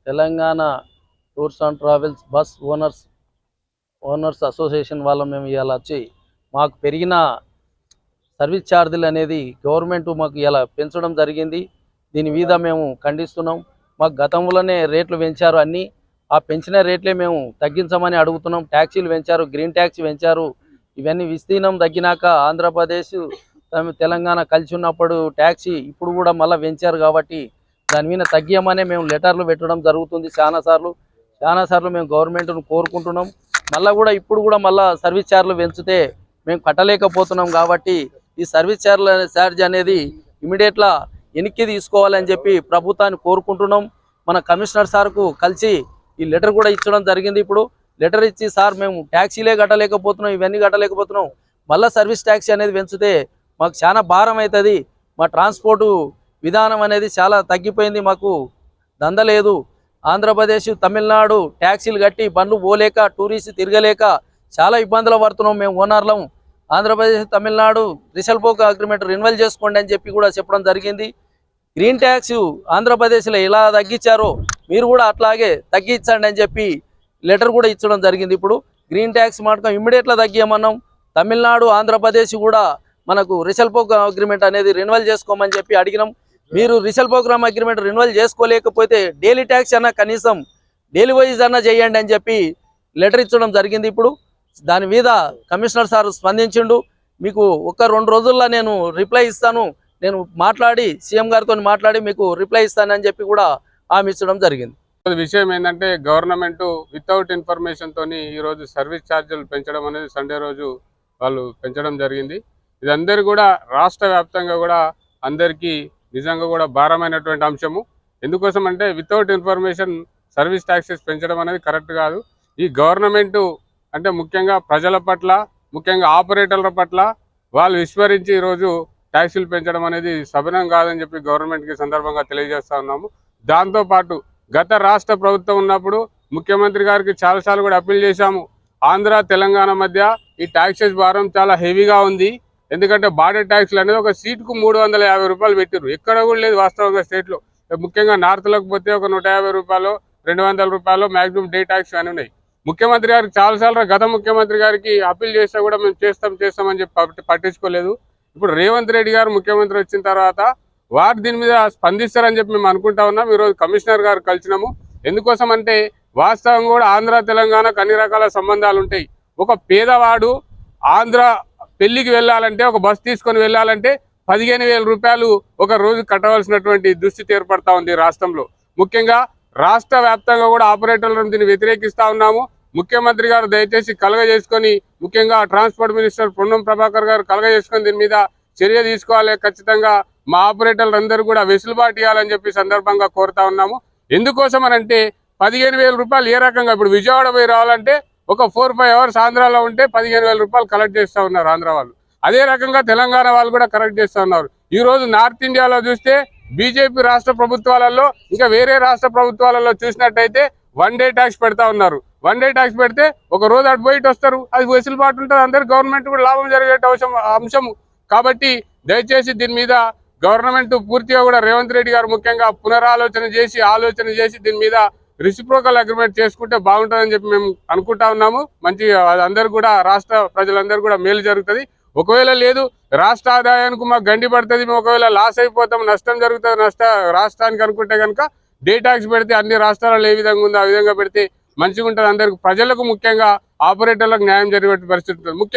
Telangana tours and travels bus owners association వాళ్ళ మేము ఇలా వచ్చి మాకు పెరిగిన సర్వీస్ ఛార్జీలు అనేది గవర్నమెంట్ మాకు ఇలా పెంచడం జరిగింది. దీని మీద మేము ఖండిస్తున్నాం. మాకు గతంలోనే రేట్లు పెంచారు, అన్నీ ఆ పెంచిన రేట్లే మేము తగ్గించమని అడుగుతున్నాం. ట్యాక్సీలు పెంచారు, గ్రీన్ ట్యాక్సీ పెంచారు. ఇవన్నీ విస్తీర్ణం తగ్గినాక ఆంధ్రప్రదేశ్ తెలంగాణ కలిసి ఉన్నప్పుడు ట్యాక్సీ ఇప్పుడు కూడా మళ్ళీ పెంచారు కాబట్టి దాని మీద తగ్గియమనే మేము లెటర్లు పెట్టడం జరుగుతుంది. చాలాసార్లు మేము గవర్నమెంట్ను కోరుకుంటున్నాం. మళ్ళీ కూడా ఇప్పుడు కూడా మళ్ళీ సర్వీస్ ఛార్జీలు పెంచితే మేము కట్టలేకపోతున్నాం కాబట్టి ఈ సర్వీస్ ఛార్జ్ అనేది ఇమీడియట్గా వెనక్కి తీసుకోవాలని చెప్పి ప్రభుత్వాన్ని కోరుకుంటున్నాం. మన కమిషనర్ సార్కు కలిసి ఈ లెటర్ కూడా ఇచ్చడం జరిగింది. ఇప్పుడు లెటర్ ఇచ్చి సార్ మేము ట్యాక్సీలే కట్టలేకపోతున్నాం, ఇవన్నీ కట్టలేకపోతున్నాం, మళ్ళీ సర్వీస్ ట్యాక్సీ అనేది పెంచితే మాకు చాలా భారం అవుతుంది. మా ట్రాన్స్పోర్టు విధానం అనేది చాలా తగ్గిపోయింది, మాకు దంద లేదు. ఆంధ్రప్రదేశ్ తమిళనాడు ట్యాక్సీలు కట్టి బండ్లు పోలేక టూరిస్ట్ తిరగలేక చాలా ఇబ్బందులు పడుతున్నాం మేము ఓనర్లం. ఆంధ్రప్రదేశ్ తమిళనాడు రిసల్పోక్ అగ్రిమెంట్ రెన్యువల్ చేసుకోండి అని చెప్పి కూడా చెప్పడం జరిగింది. గ్రీన్ ట్యాక్స్ ఆంధ్రప్రదేశ్లో ఎలా తగ్గించారో మీరు కూడా అట్లాగే తగ్గించండి అని చెప్పి లెటర్ కూడా ఇచ్చడం జరిగింది. ఇప్పుడు గ్రీన్ ట్యాక్స్ మాటకం ఇమ్మీడియట్గా తగ్గియమన్నాం. తమిళనాడు ఆంధ్రప్రదేశ్ కూడా మనకు రిసల్పోక్ అగ్రిమెంట్ అనేది రెన్యువల్ చేసుకోమని చెప్పి అడిగినాం. మీరు రిసల్పోక్ అగ్రిమెంట్ రెన్యువల్ చేసుకోలేకపోతే డైలీ ట్యాక్స్ అన్నా కనీసం డైలీ వైజ్ అన్నా చేయండి అని చెప్పి లెటర్ ఇచ్చడం జరిగింది. ఇప్పుడు దాని మీద కమిషనర్ సార్ స్పందించిండు. మీకు 1-2 రోజుల్లో నేను రిప్లై ఇస్తాను, నేను మాట్లాడి సీఎం గారితో మాట్లాడి మీకు రిప్లై ఇస్తానని చెప్పి కూడా హామీ ఇచ్చడం జరిగింది. విషయం ఏంటంటే గవర్నమెంట్ వితౌట్ ఇన్ఫర్మేషన్ తోని ఈరోజు సర్వీస్ ఛార్జీలు పెంచడం అనేది సండే రోజు వాళ్ళు పెంచడం జరిగింది. ఇది అందరు కూడా రాష్ట్ర వ్యాప్తంగా కూడా అందరికీ నిజంగా కూడా భారమైనటువంటి అంశము. ఎందుకోసం అంటే వితౌట్ ఇన్ఫర్మేషన్ సర్వీస్ ట్యాక్సెస్ పెంచడం అనేది కరెక్ట్ కాదు. ఈ గవర్నమెంట్ అంటే ముఖ్యంగా ప్రజల పట్ల, ముఖ్యంగా ఆపరేటర్ల పట్ల వాళ్ళు విస్మరించి ఈరోజు ట్యాక్సీలు పెంచడం అనేది సబనం కాదని చెప్పి గవర్నమెంట్కి సందర్భంగా తెలియజేస్తా ఉన్నాము. దాంతోపాటు గత రాష్ట్ర ప్రభుత్వం ఉన్నప్పుడు ముఖ్యమంత్రి గారికి చాలాసార్లు కూడా అప్పీల్ చేశాము. ఆంధ్ర తెలంగాణ మధ్య ఈ ట్యాక్సెస్ భారం చాలా హెవీగా ఉంది. ఎందుకంటే బార్డర్ ట్యాక్స్లు అనేది ఒక సీటుకు 350 రూపాయలు పెట్టారు. ఎక్కడ కూడా లేదు వాస్తవంగా స్టేట్లో. ముఖ్యంగా నార్త్లోకి పోతే ఒక 150 రూపాయలు, 200 రూపాయలు మ్యాక్సిమం డే ట్యాక్స్ అని ఉన్నాయి. ముఖ్యమంత్రి గారికి చాలాసార్లు గత ముఖ్యమంత్రి గారికి అప్పీల్ చేస్తే కూడా మేము చేస్తామని చెప్పి పట్టించుకోలేదు. ఇప్పుడు రేవంత్ రెడ్డి గారు ముఖ్యమంత్రి వచ్చిన తర్వాత వారు దీని మీద స్పందిస్తారని చెప్పి మేము అనుకుంటా ఉన్నాం. ఈరోజు కమిషనర్ గారు కలిసినాము. ఎందుకోసం అంటే వాస్తవం కూడా ఆంధ్ర తెలంగాణకు అన్ని రకాల సంబంధాలు ఉంటాయి. ఒక పేదవాడు ఆంధ్ర పెళ్లికి వెళ్ళాలంటే, ఒక బస్ తీసుకొని వెళ్ళాలంటే 15,000 రూపాయలు ఒక రోజు కట్టవలసినటువంటి దుస్థితి ఏర్పడతా ఉంది రాష్ట్రంలో. ముఖ్యంగా రాష్ట్ర వ్యాప్తంగా కూడా ఆపరేటర్లను దీన్ని వ్యతిరేకిస్తా ఉన్నాము. ముఖ్యమంత్రి గారు దయచేసి కలగజేసుకొని, ముఖ్యంగా ట్రాన్స్పోర్ట్ మినిస్టర్ పొన్నం ప్రభాకర్ గారు కలగజేసుకొని దీని మీద చర్య తీసుకోవాలి. ఖచ్చితంగా మా ఆపరేటర్లు అందరూ కూడా వెసులుబాటు ఇవ్వాలని చెప్పి సందర్భంగా కోరుతా ఉన్నాము. ఎందుకోసం అనంటే 15,000 రూపాయలు ఏ రకంగా ఇప్పుడు విజయవాడ పోయి రావాలంటే ఒక 4-5 అవర్స్ ఆంధ్రాలో ఉంటే 15,000 రూపాయలు కలెక్ట్ చేస్తూ ఉన్నారు ఆంధ్ర వాళ్ళు. అదే రకంగా తెలంగాణ వాళ్ళు కూడా కలెక్ట్ చేస్తూ ఉన్నారు. ఈ రోజు నార్త్ ఇండియాలో చూస్తే బీజేపీ రాష్ట్ర ప్రభుత్వాలలో, ఇంకా వేరే రాష్ట్ర ప్రభుత్వాలలో చూసినట్టయితే 1 డే ట్యాక్స్ పెడతా ఉన్నారు. 1 డే ట్యాక్స్ పెడితే ఒక రోజు అటు పోయి వస్తారు, అది వెసులుబాటు ఉంటుంది. అందరు గవర్నమెంట్ కూడా లాభం జరిగే అంశము. కాబట్టి దయచేసి దీని మీద గవర్నమెంట్ పూర్తిగా కూడా రేవంత్ రెడ్డి గారు ముఖ్యంగా పునరాలోచన చేసి దీని మీద రెసిప్రోకల్ అగ్రిమెంట్ చేసుకుంటే బాగుంటుందని చెప్పి మేము అనుకుంటా ఉన్నాము. మంచి అందరు కూడా రాష్ట్ర ప్రజలందరూ కూడా మేలు జరుగుతుంది. ఒకవేళ లేదు రాష్ట్ర ఆదాయానికి మాకు గండి పడుతుంది, మేము ఒకవేళ లాస్ అయిపోతాం, నష్టం జరుగుతుంది రాష్ట్రానికి అనుకుంటే కనుక డే ట్యాక్స్ పెడితే అన్ని రాష్ట్రాలలో ఏ విధంగా ఉందో ఆ విధంగా పెడితే మంచిగా ఉంటుంది. అందరికి ప్రజలకు ముఖ్యంగా ఆపరేటర్లకు న్యాయం జరిగే పరిస్థితి ఉంటుంది. ముఖ్యంగా